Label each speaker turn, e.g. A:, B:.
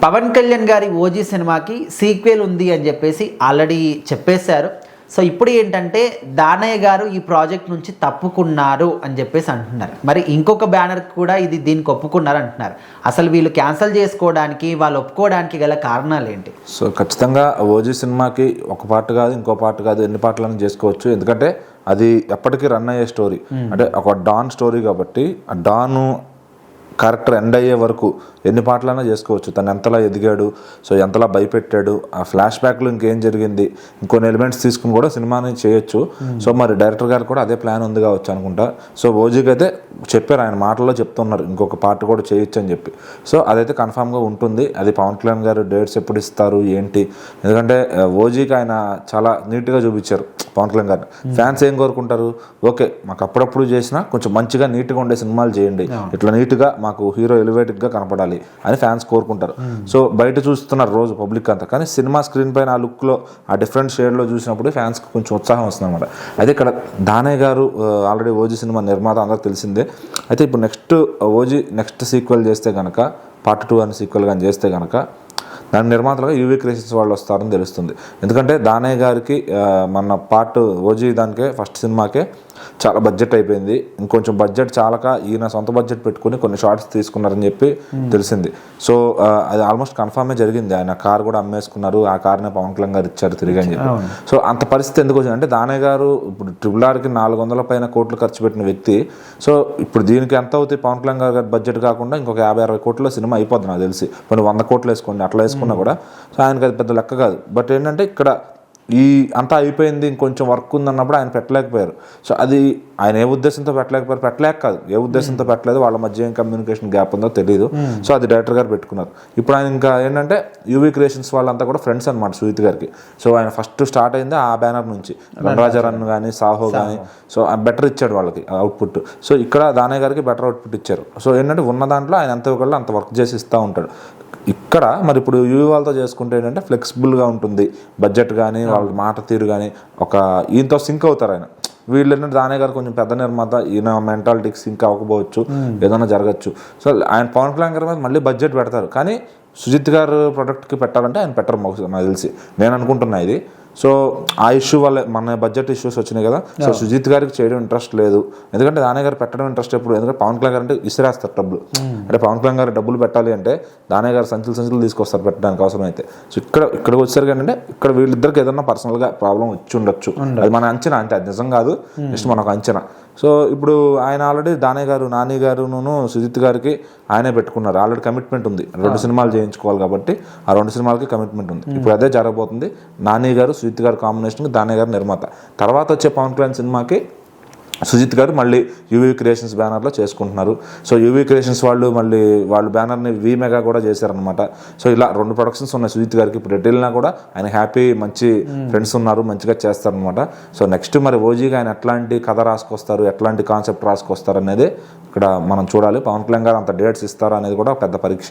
A: పవన్ కళ్యాణ్ గారి ఓజీ సినిమాకి సీక్వెల్ ఉంది అని చెప్పేసి ఆల్రెడీ చెప్పేశారు. సో ఇప్పుడు ఏంటంటే దానయ్య గారు ఈ ప్రాజెక్ట్ నుంచి తప్పుకున్నారు అని చెప్పేసి అంటున్నారు. మరి ఇంకొక బ్యానర్ కూడా దీనికి ఒప్పుకున్నారు అంటున్నారు. అసలు వీళ్ళు క్యాన్సిల్ చేసుకోవడానికి వాళ్ళు ఒప్పుకోవడానికి గల కారణాలు ఏంటి?
B: సో ఖచ్చితంగా ఓజీ సినిమాకి ఒక పార్ట్ కాదు, ఇంకో పార్ట్ కాదు, ఎన్ని పార్ట్లను చేసుకోవచ్చు. ఎందుకంటే అది ఎప్పటికీ రన్ అయ్యే స్టోరీ. అంటే ఒక డాన్ స్టోరీ కాబట్టి ఆ డాను క్యారెక్టర్ ఎండ్ అయ్యే వరకు ఎన్ని పాటలైనా చేసుకోవచ్చు. తను ఎంతలా ఎదిగాడు, సో ఎంతలా భయపెట్టాడు, ఆ ఫ్లాష్ బ్యాక్లో ఇంకేం జరిగింది, ఇంకొన్ని ఎలిమెంట్స్ తీసుకుని కూడా సినిమాని చేయొచ్చు. సో మరి డైరెక్టర్ గారు కూడా అదే ప్లాన్ ఉంది కావచ్చు అనుకుంటా. సో ఓజీకి అయితే చెప్పారు, ఆయన మాటల్లో చెప్తున్నారు ఇంకొక పార్ట్ కూడా చేయొచ్చు అని చెప్పి. సో అదైతే కన్ఫామ్గా ఉంటుంది. అది పవన్ కళ్యాణ్ గారు డేట్స్ ఎప్పుడు ఇస్తారు ఏంటి, ఎందుకంటే ఓజీకి ఆయన చాలా నీట్గా చూపించారు పవన్ కళ్యాణ్ గారిని. ఫ్యాన్స్ ఏం కోరుకుంటారు, ఓకే మాకు అప్పుడప్పుడు చేసినా కొంచెం మంచిగా నీట్గా ఉండే సినిమాలు చేయండి, ఇట్లా నీట్గా మాకు హీరో ఎలివేటెడ్గా కనపడాలి అని ఫ్యాన్స్ కోరుకుంటారు. సో బయట చూస్తున్నారు రోజు పబ్లిక్ అంతా, కానీ సినిమా స్క్రీన్ పైన ఆ లుక్లో ఆ డిఫరెంట్ షేడ్లో చూసినప్పుడు ఫ్యాన్స్కి కొంచెం ఉత్సాహం వస్తుంది అనమాట. అయితే ఇక్కడ దానయ్య గారు ఆల్రెడీ ఓజీ సినిమా నిర్మాత అందరికి తెలిసిందే. అయితే ఇప్పుడు నెక్స్ట్ సీక్వెల్ చేస్తే కనుక పార్ట్ 2 అని సీక్వెల్ కానీ చేస్తే కనుక దాని నిర్మాతలుగా యూవీ క్రియేషన్స్ వాళ్ళు వస్తారని తెలుస్తుంది. ఎందుకంటే దానయ్య గారికి మన పార్ట్ ఓజీ దానికే ఫస్ట్ సినిమాకే చాలా బడ్జెట్ అయిపోయింది. ఇంకొంచెం బడ్జెట్ చాలక ఈయన సొంత బడ్జెట్ పెట్టుకుని కొన్ని షార్ట్స్ తీసుకున్నారని చెప్పి తెలిసింది. సో అది ఆల్మోస్ట్ కన్ఫర్మే జరిగింది. ఆయన కార్ కూడా అమ్మేసుకున్నారు, ఆ కార్నే పవన్ కళ్యాణ్ గారు ఇచ్చారు తిరిగి అని చెప్పి. సో అంత పరిస్థితి ఎందుకు వచ్చింది అంటే దానయ్య గారు ఇప్పుడు RRRకి 400 పైన కోట్లు ఖర్చు పెట్టిన వ్యక్తి. సో ఇప్పుడు దీనికి ఎంత అవుతాయి, పవన్ కళ్యాణ్ గారి బడ్జెట్ కాకుండా ఇంకొక 50-60 కోట్ల సినిమా అయిపోద్ది నాకు తెలిసి. కొన్ని 100 కోట్లు వేసుకోండి, అట్లా వేసుకున్నా కూడా సో ఆయనకి అది పెద్ద లెక్క కాదు. బట్ ఏంటంటే ఇక్కడ ఈ అంతా అయిపోయింది, ఇంకొంచెం వర్క్ ఉందన్నప్పుడు ఆయన పెట్టలేకపోయారు. సో అది ఆయన ఏ ఉద్దేశంతో పెట్టలేక కాదు, ఏ ఉద్దేశంతో పెట్టలేదు, వాళ్ళ మధ్య ఏం కమ్యూనికేషన్ గ్యాప్ ఉందో తెలియదు. సో అది డైరెక్టర్ గారు పెట్టుకున్నారు. ఇప్పుడు ఆయన ఇంకా ఏంటంటే యూవీ క్రియేషన్స్ వాళ్ళంతా కూడా ఫ్రెండ్స్ అనమాట సుజిత్ గారికి. సో ఆయన ఫస్ట్ స్టార్ట్ అయింది ఆ బ్యానర్ నుంచి, రణరాజరన్ కానీ సాహో కానీ. సో బెటర్ ఇచ్చాడు వాళ్ళకి అవుట్పుట్. సో ఇక్కడ దానయ్య గారికి బెటర్ అవుట్పుట్ ఇచ్చారు. సో ఏంటంటే ఉన్న దాంట్లో ఆయన ఎంత ఒకళ్ళు అంత వర్క్ చేసి ఇస్తూ ఉంటాడు. ఇక్కడ మరి ఇప్పుడు యూవీ వాళ్ళతో చేసుకుంటే ఏంటంటే ఫ్లెక్సిబుల్గా ఉంటుంది బడ్జెట్ కానీ, వాళ్ళ మాట తీరు కానీ ఒక ఈయనతో సింక్ అవుతారు. ఆయన వీళ్ళు ఏంటంటే దానయ్య గారు కొంచెం పెద్ద నిర్మాత, ఈయన మెంటాలిటీకి సింక్ అవ్వకపోవచ్చు, ఏదైనా జరగచ్చు. సో ఆయన పవన్ కళ్యాణ్ గారి మీద మళ్ళీ బడ్జెట్ పెడతారు, కానీ సుజిత్ గారు ప్రొడక్ట్కి పెట్టాలంటే ఆయన పెట్టరు నాకు తెలిసి, నేను అనుకుంటున్నా ఇది. సో ఆ ఇష్యూ వల్ల మన బడ్జెట్ ఇష్యూస్ వచ్చినాయి కదా. సో సుజిత్ గారికి చేయడం ఇంట్రెస్ట్ లేదు, ఎందుకంటే దానయ్య గారు పెట్టడం ఇంట్రెస్ట్ ఎప్పుడు, ఎందుకంటే పవన్ కళ్యాణ్ గారు అంటే ఇసిరేస్తారు డబ్బులు. అంటే పవన్ కళ్యాణ్ గారు డబ్బులు పెట్టాలి అంటే దానయ్య గారు సంచులు తీసుకొస్తారు పెట్టడానికి అవసరం అయితే. సో ఇక్కడికి వచ్చేసరికి ఏంటంటే ఇక్కడ వీళ్ళిద్దరికి ఏదన్నా పర్సనల్గా ప్రాబ్లం వచ్చి ఉండొచ్చు, అది మన అంచనా, అంటే అది నిజం కాదు, జస్ట్ మనకు అంచనా. సో ఇప్పుడు ఆయన ఆల్రెడీ దానయ్య గారు, నాని గారును సుజిత్ గారికి ఆయనే పెట్టుకున్నారు. ఆల్రెడీ కమిట్మెంట్ ఉంది, 2 సినిమాలు చేయించుకోవాలి కాబట్టి ఆ 2 సినిమాలకి కమిట్మెంట్ ఉంది. ఇప్పుడు అదే జరగబోతుంది. నాని గారు సుజిత్ గారు కాంబినేషన్కి దానయ్య గారు నిర్మాత. తర్వాత వచ్చే పవన్ కళ్యాణ్ సినిమాకి సుజిత్ గారు మళ్ళీ యూవీ క్రియేషన్స్ బ్యానర్లో చేసుకుంటున్నారు. సో యూవీ క్రియేషన్స్ వాళ్ళు బ్యానర్ని మెగా కూడా చేశారనమాట. సో ఇలా 2 ప్రొడక్షన్స్ ఉన్నాయి సుజిత్ గారికి. ఇప్పుడు ఎటు వెళ్ళినా కూడా ఆయన హ్యాపీ, మంచి ఫ్రెండ్స్ ఉన్నారు, మంచిగా చేస్తారనమాట. సో నెక్స్ట్ మరి ఓజీగా ఆయన ఎట్లాంటి కథ రాసుకొస్తారు, ఎట్లాంటి కాన్సెప్ట్ రాసుకొస్తారు అనేది ఇక్కడ మనం చూడాలి. పవన్ కళ్యాణ్ గారు అంత డేట్స్ ఇస్తారా అనేది కూడా పెద్ద పరీక్ష.